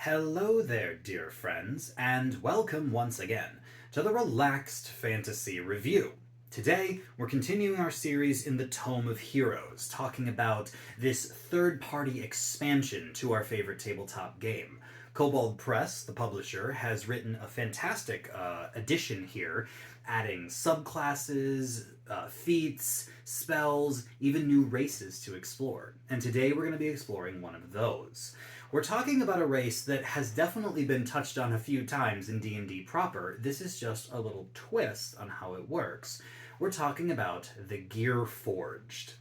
Hello there, dear friends, and welcome once again to the Relaxed Fantasy Review. Today, we're continuing our series in the Tome of Heroes, talking about this third-party expansion to our favorite tabletop game. Kobold Press, the publisher, has written a fantastic addition here, adding subclasses, feats, spells, even new races to explore. And today we're going to be exploring one of those. We're talking about a race that has definitely been touched on a few times in D&D proper. This is just a little twist on how it works. We're talking about the Gearforged.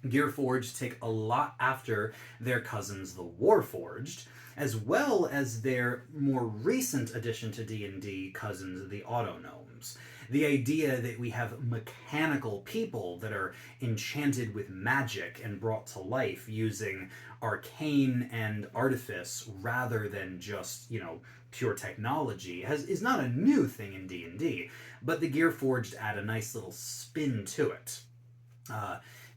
Gearforged take a lot after their cousins, the Warforged, as well as their more recent addition to D&D cousins, the Autognomes. The idea that we have mechanical people that are enchanted with magic and brought to life using arcane and artifice rather than just, pure technology is not a new thing in D&D, but the Gearforged add a nice little spin to it.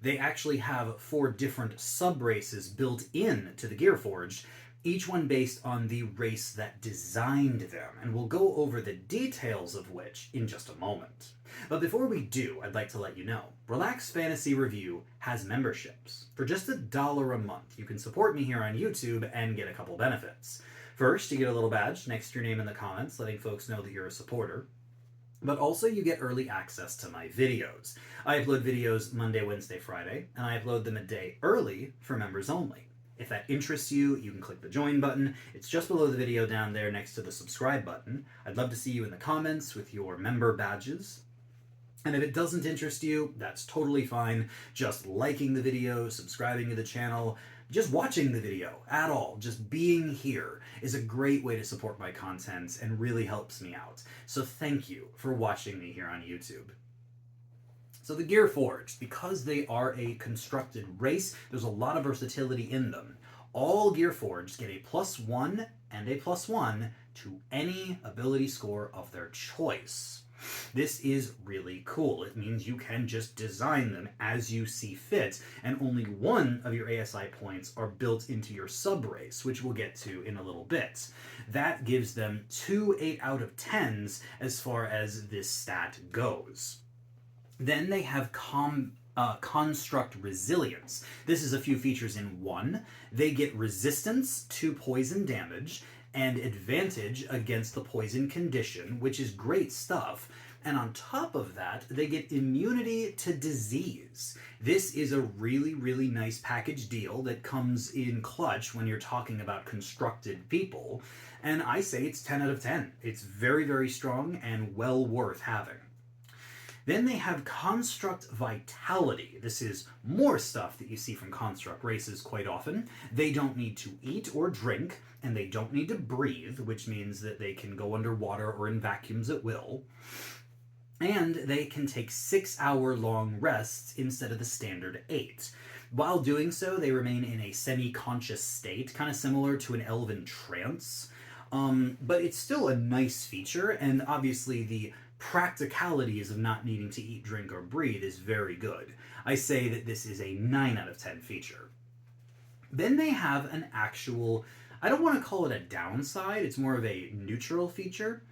They actually have 4 different sub-races built in to the Gearforged, each one based on the race that designed them, and we'll go over the details of which in just a moment. But before we do, I'd like to let you know, Relaxed Fantasy Review has memberships. For just $1 a month, you can support me here on YouTube and get a couple benefits. First, you get a little badge next to your name in the comments, letting folks know that you're a supporter. But also you get early access to my videos. I upload videos Monday, Wednesday, Friday, and I upload them a day early for members only. If that interests you, you can click the join button. It's just below the video down there next to the subscribe button. I'd love to see you in the comments with your member badges. And if it doesn't interest you, that's totally fine. Just liking the video, subscribing to the channel, just watching the video at all, just being here is a great way to support my content and really helps me out. So thank you for watching me here on YouTube. So the Gearforged, because they are a constructed race, there's a lot of versatility in them. All Gearforged get a +1 and a +1 to any ability score of their choice. This is really cool. It means you can just design them as you see fit, and only one of your ASI points are built into your sub-race, which we'll get to in a little bit. That gives them 2 8 out of 10s as far as this stat goes. Then they have Construct Resilience. This is a few features in one. They get resistance to poison damage and advantage against the poison condition, which is great stuff. And on top of that, they get immunity to disease. This is a really, really nice package deal that comes in clutch when you're talking about constructed people. And I say it's 10 out of 10. It's very, very strong and well worth having. Then they have Construct Vitality. This is more stuff that you see from construct races quite often. They don't need to eat or drink, and they don't need to breathe, which means that they can go underwater or in vacuums at will. And they can take 6-hour-long rests instead of the standard 8. While doing so, they remain in a semi-conscious state, kind of similar to an elven trance. But it's still a nice feature, and obviously the practicalities of not needing to eat, drink, or breathe is very good. I say that this is a 9 out of 10 feature. Then they have an actual, I don't want to call it a downside, it's more of a neutral feature.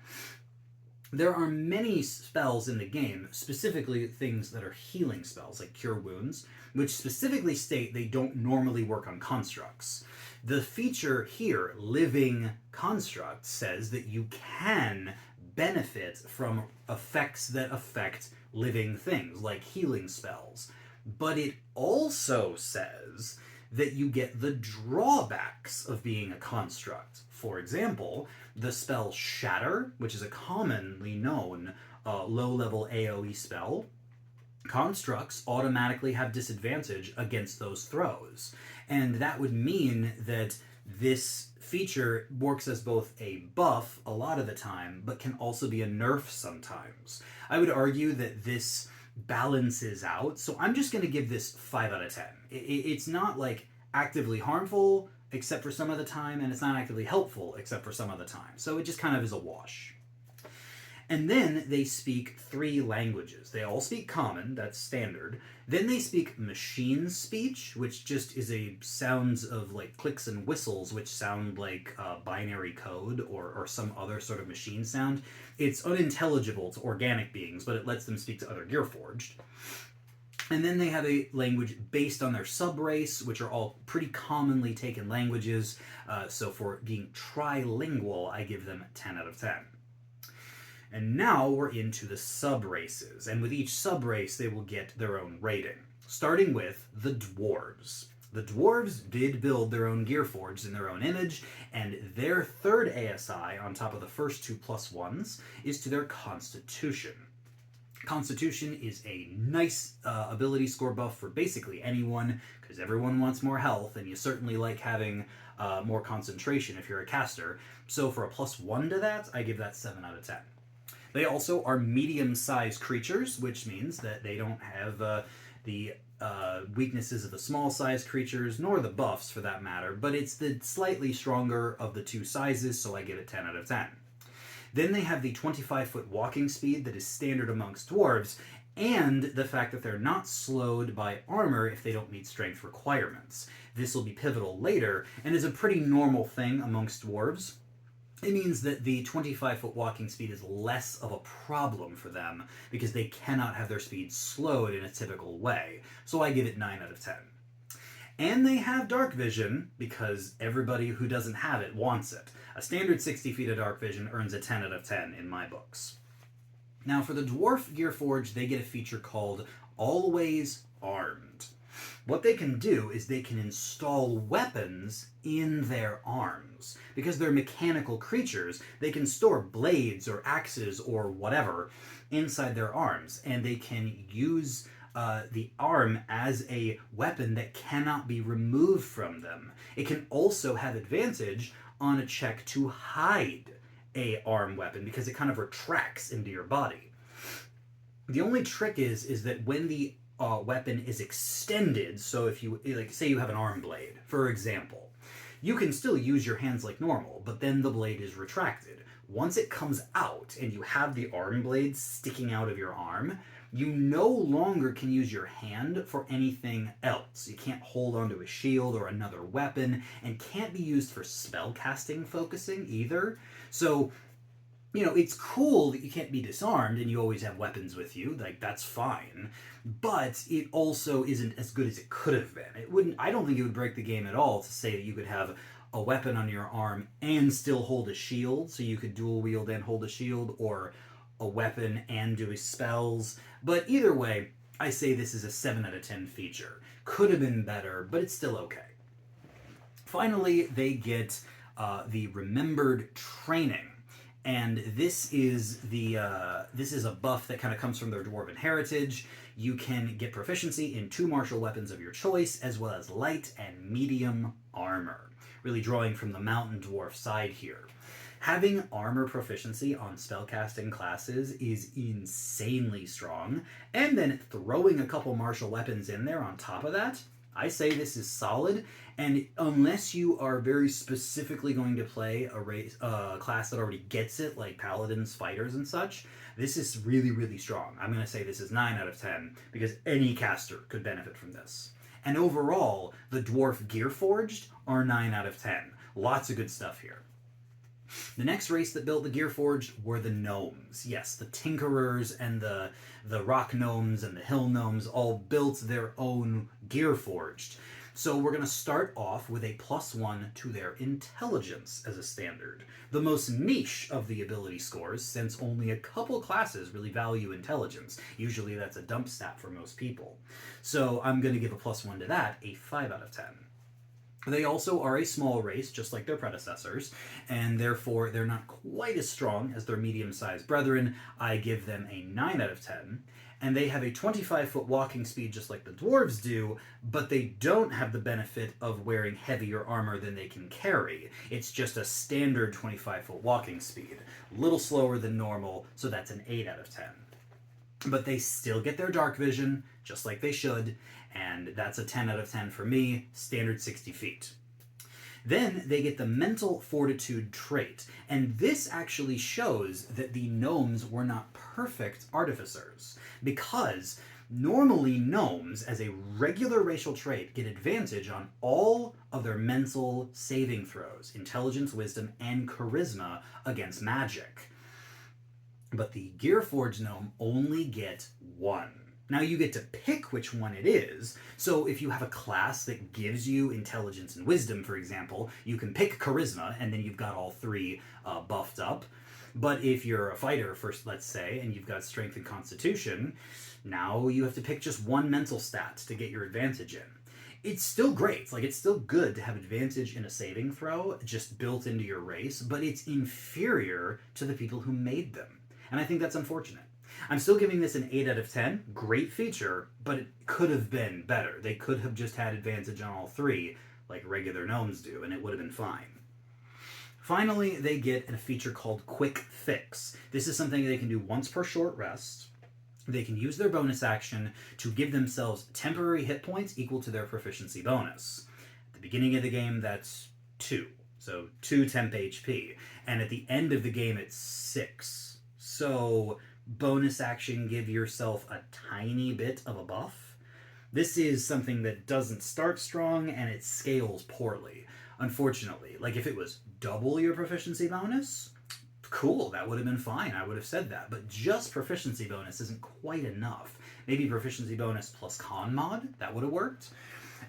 There are many spells in the game, specifically things that are healing spells, like Cure Wounds, which specifically state they don't normally work on constructs. The feature here, Living Construct, says that you can benefit from effects that affect living things, like healing spells. But it also says that you get the drawbacks of being a construct. For example, the spell Shatter, which is a commonly known low-level AoE spell, constructs automatically have disadvantage against those throws. And that would mean that this feature works as both a buff a lot of the time, but can also be a nerf sometimes. I would argue that this balances out, so I'm just going to give this 5 out of 10. It's not like actively harmful except for some of the time, and it's not actively helpful except for some of the time. So it just kind of is a wash. And then they speak 3 languages. They all speak Common, that's standard. Then they speak machine speech, which just is a sounds of like clicks and whistles, which sound like binary code or some other sort of machine sound. It's unintelligible to organic beings, but it lets them speak to other Gearforged. And then they have a language based on their subrace, which are all pretty commonly taken languages. So for being trilingual, I give them 10 out of 10. And now we're into the subraces, and with each subrace they will get their own rating. Starting with the dwarves. The dwarves did build their own Gearforged in their own image, and their third ASI, on top of the first 2 +1s, is to their Constitution. Constitution is a nice ability score buff for basically anyone, because everyone wants more health, and you certainly like having more concentration if you're a caster. So for a +1 to that, I give that 7 out of 10. They also are medium-sized creatures, which means that they don't have the weaknesses of the small-sized creatures, nor the buffs for that matter, but it's the slightly stronger of the 2 sizes, so I give it 10 out of 10. Then they have the 25-foot walking speed that is standard amongst dwarves, and the fact that they're not slowed by armor if they don't meet strength requirements. This will be pivotal later, and is a pretty normal thing amongst dwarves. It means that the 25-foot walking speed is less of a problem for them because they cannot have their speed slowed in a typical way. So I give it 9 out of 10. And they have dark vision because everybody who doesn't have it wants it. A standard 60 feet of dark vision earns a 10 out of 10 in my books. Now for the dwarf Gearforged, they get a feature called Always Armed. What they can do is they can install weapons in their arms. Because they're mechanical creatures, they can store blades or axes or whatever inside their arms, and they can use the arm as a weapon that cannot be removed from them. It can also have advantage on a check to hide a arm weapon because it kind of retracts into your body. The only trick is that when the weapon is extended, so if you, like, say you have an arm blade, for example, you can still use your hands like normal, but then the blade is retracted. Once it comes out and you have the arm blade sticking out of your arm, you no longer can use your hand for anything else. You can't hold onto a shield or another weapon, and can't be used for spell casting focusing either. So, you know, it's cool that you can't be disarmed and you always have weapons with you, like that's fine, but it also isn't as good as it could have been. I don't think it would break the game at all to say that you could have a weapon on your arm and still hold a shield, so you could dual wield and hold a shield, or a weapon and do spells. But either way, I say this is a 7 out of 10 feature. Could have been better, but it's still okay. Finally, they get the Remembered Training. And this is a buff that kind of comes from their dwarven heritage. You can get proficiency in 2 martial weapons of your choice, as well as light and medium armor. Really drawing from the mountain dwarf side here. Having armor proficiency on spellcasting classes is insanely strong, and then throwing a couple martial weapons in there on top of that, I say this is solid, and unless you are very specifically going to play a class that already gets it, like paladins, fighters, and such, this is really, really strong. I'm going to say this is 9 out of 10, because any caster could benefit from this. And overall, the Dwarf Gearforged are 9 out of 10. Lots of good stuff here. The next race that built the Gearforged were the gnomes. Yes, the tinkerers and the rock gnomes and the hill gnomes all built their own Gearforged. So we're going to start off with a +1 to their intelligence as a standard. The most niche of the ability scores, since only a couple classes really value intelligence. Usually that's a dump stat for most people. So I'm going to give a +1 to that, a 5 out of 10. They also are a small race, just like their predecessors, and therefore they're not quite as strong as their medium-sized brethren. I give them a 9 out of 10. And they have a 25-foot walking speed just like the dwarves do, but they don't have the benefit of wearing heavier armor than they can carry. It's just a standard 25-foot walking speed. A little slower than normal, so that's an 8 out of 10. But they still get their dark vision, just like they should, and that's a 10 out of 10 for me, standard 60 feet. Then they get the mental fortitude trait, and this actually shows that the gnomes were not perfect artificers, because normally gnomes, as a regular racial trait, get advantage on all of their mental saving throws, intelligence, wisdom, and charisma against magic. But the Gearforged gnome only get one. Now you get to pick which one it is, so if you have a class that gives you intelligence and wisdom, for example, you can pick charisma, and then you've got all three buffed up. But if you're a fighter, first, let's say, and you've got strength and constitution, now you have to pick just one mental stat to get your advantage in. It's still great. Like, it's still good to have advantage in a saving throw just built into your race, but it's inferior to the people who made them. And I think that's unfortunate. I'm still giving this an 8 out of 10. Great feature, but it could have been better. They could have just had advantage on all three, like regular gnomes do, and it would have been fine. Finally, they get a feature called Quick Fix. This is something they can do once per short rest. They can use their bonus action to give themselves temporary hit points equal to their proficiency bonus. At the beginning of the game, that's 2. So 2 temp HP. And at the end of the game, it's 6. So bonus action, give yourself a tiny bit of a buff. This is something that doesn't start strong and it scales poorly. Unfortunately, like if it was double your proficiency bonus, cool, that would have been fine. I would have said that. But just proficiency bonus isn't quite enough. Maybe proficiency bonus plus con mod, that would have worked.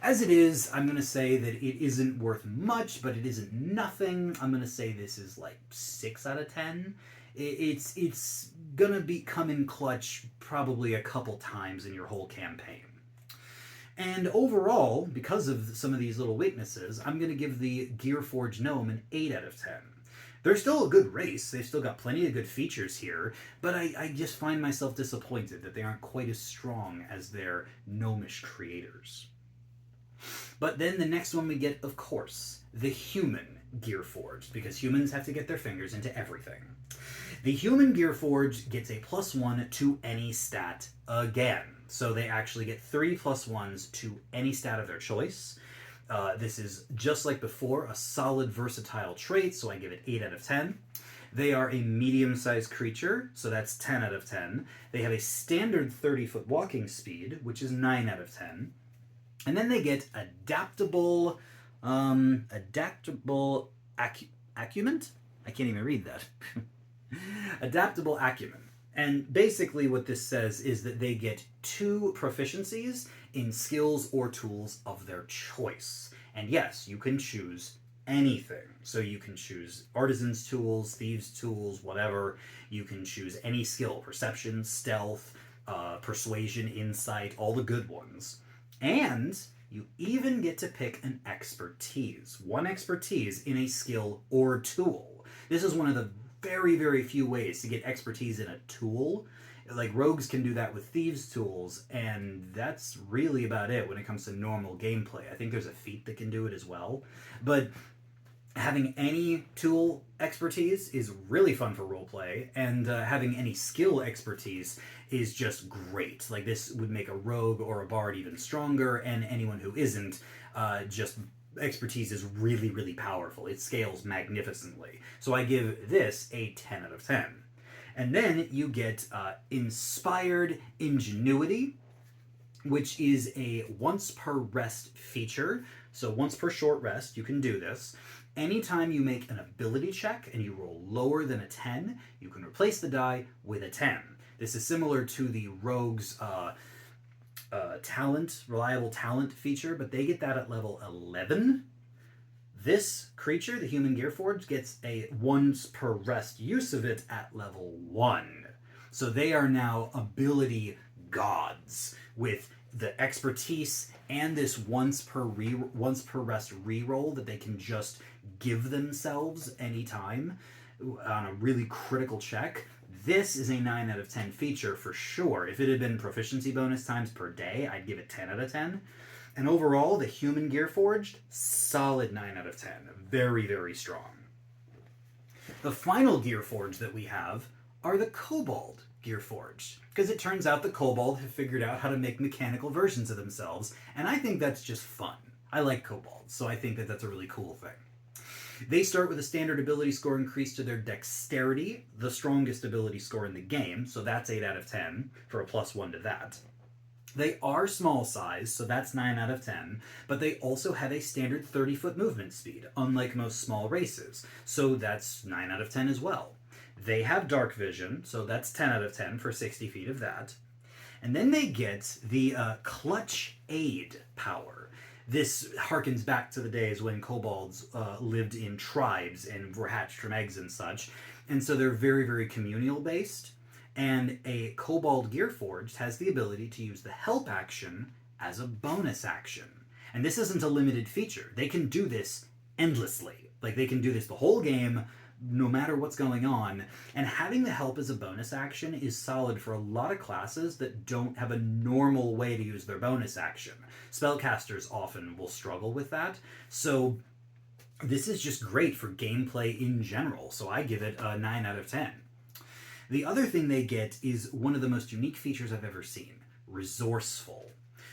As it is, I'm going to say that it isn't worth much, but it isn't nothing. I'm going to say this is like 6 out of 10. It's going to come in clutch probably a couple times in your whole campaign. And overall, because of some of these little weaknesses, I'm going to give the Gearforged gnome an 8 out of 10. They're still a good race. They've still got plenty of good features here, but I just find myself disappointed that they aren't quite as strong as their gnomish creators. But then the next one we get, of course, the human Gearforged, because humans have to get their fingers into everything. The human Gearforged gets a +1 to any stat again. So they actually get 3 +1s to any stat of their choice. This is, just like before, a solid versatile trait, so I give it 8 out of 10. They are a medium-sized creature, so that's 10 out of 10. They have a standard 30-foot walking speed, which is 9 out of 10. And then they get adaptable acumen? I can't even read that. Adaptable acumen. And basically what this says is that they get 2 proficiencies in skills or tools of their choice. And yes, you can choose anything. So you can choose artisan's tools, thieves' tools, whatever. You can choose any skill, perception, stealth, persuasion, insight, all the good ones. And you even get to pick an expertise. 1 expertise in a skill or tool. This is one of the very, very few ways to get expertise in a tool. Like, rogues can do that with thieves' tools, and that's really about it when it comes to normal gameplay. I think there's a feat that can do it as well. But having any tool expertise is really fun for roleplay, and having any skill expertise is just great. Like, this would make a rogue or a bard even stronger, and anyone who isn't, just expertise is really, really powerful. It scales magnificently. So I give this a 10 out of 10. And then you get Inspired Ingenuity, which is a once per rest feature. So once per short rest, you can do this. Anytime you make an ability check and you roll lower than a 10, you can replace the die with a 10. This is similar to the rogue's reliable talent feature, but they get that at level 11. This creature, the human Gearforged, gets a once per rest use of it at level 1. So they are now ability gods with the expertise and this once per rest reroll that they can just give themselves anytime on a really critical check. This is a 9 out of 10 feature for sure. If it had been proficiency bonus times per day, I'd give it 10 out of 10. And overall, the human Gearforged, solid 9 out of 10. Very, very strong. The final Gearforged that we have are the Kobold Gearforged, because it turns out the Kobold have figured out how to make mechanical versions of themselves, and I think that's just fun. I like kobolds, so I think that that's a really cool thing. They start with a standard ability score increased to their dexterity, the strongest ability score in the game, so that's 8 out of 10 for a +1 to that. They are small size, so that's 9 out of 10, but they also have a standard 30-foot movement speed, unlike most small races, so that's 9 out of 10 as well. They have dark vision, so that's 10 out of 10 for 60 feet of that. And then they get the clutch aid power. This harkens back to the days when kobolds lived in tribes and were hatched from eggs and such. And so they're very, very communal based. And a kobold Gearforged has the ability to use the help action as a bonus action. And this isn't a limited feature. They can do this endlessly. Like, they can do this the whole game, no matter what's going on. And having the help as a bonus action is solid for a lot of classes that don't have a normal way to use their bonus action. Spellcasters often will struggle with that. So this is just great for gameplay in general. So I give it a 9 out of 10. The other thing they get is one of the most unique features I've ever seen: resourceful.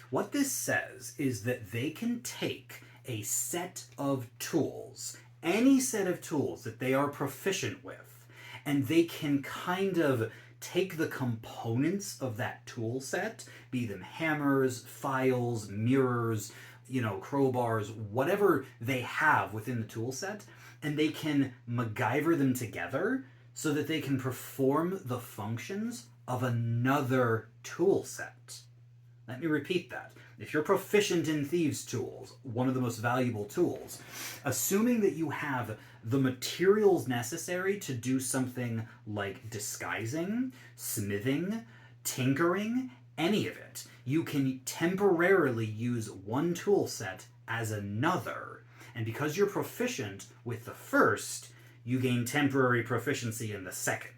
What this says is that they can take a set of tools, any set of tools that they are proficient with, and they can kind of take the components of that tool set, be them hammers, files, mirrors, crowbars, whatever they have within the tool set, and they can MacGyver them together so that they can perform the functions of another tool set. Let me repeat that. If you're proficient in thieves' tools, one of the most valuable tools, assuming that you have the materials necessary to do something like disguising, smithing, tinkering, any of it, you can temporarily use one tool set as another. And because you're proficient with the first, you gain temporary proficiency in the second.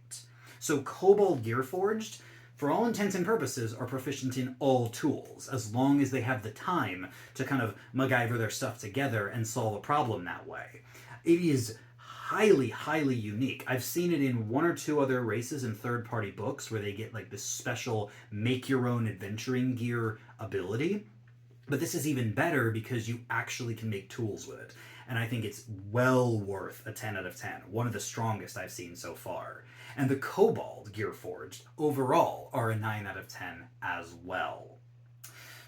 So Kobold Gearforged, for all intents and purposes, are proficient in all tools, as long as they have the time to kind of MacGyver their stuff together and solve a problem that way. It is highly, highly unique. I've seen it in one or two other races in third-party books where they get like this special make-your-own adventuring gear ability. But this is even better because you actually can make tools with it. And I think it's well worth a 10 out of 10. One of the strongest I've seen so far. And the Kobold Gearforged overall are a 9 out of 10 as well.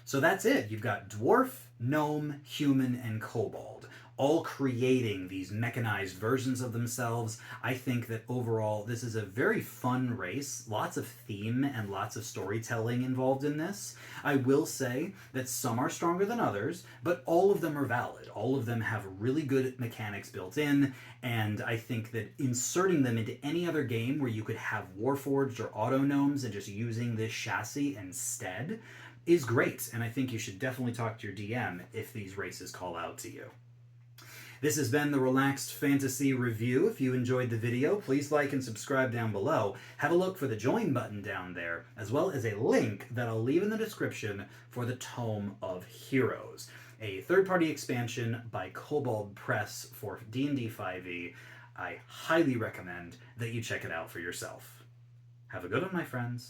So that's it. You've got Dwarf, Gnome, Human, and Kobold, all creating these mechanized versions of themselves. I think that overall this is a very fun race. Lots of theme and lots of storytelling involved in this. I will say that some are stronger than others, but all of them are valid. All of them have really good mechanics built in, and I think that inserting them into any other game where you could have Warforged or Auto Gnomes and just using this chassis instead is great, and I think you should definitely talk to your DM if these races call out to you. This has been the Relaxed Fantasy Review. If you enjoyed the video, please like and subscribe down below. Have a look for the join button down there, as well as a link that I'll leave in the description for the Tome of Heroes, a third-party expansion by Kobold Press for D&D 5e. I highly recommend that you check it out for yourself. Have a good one, my friends.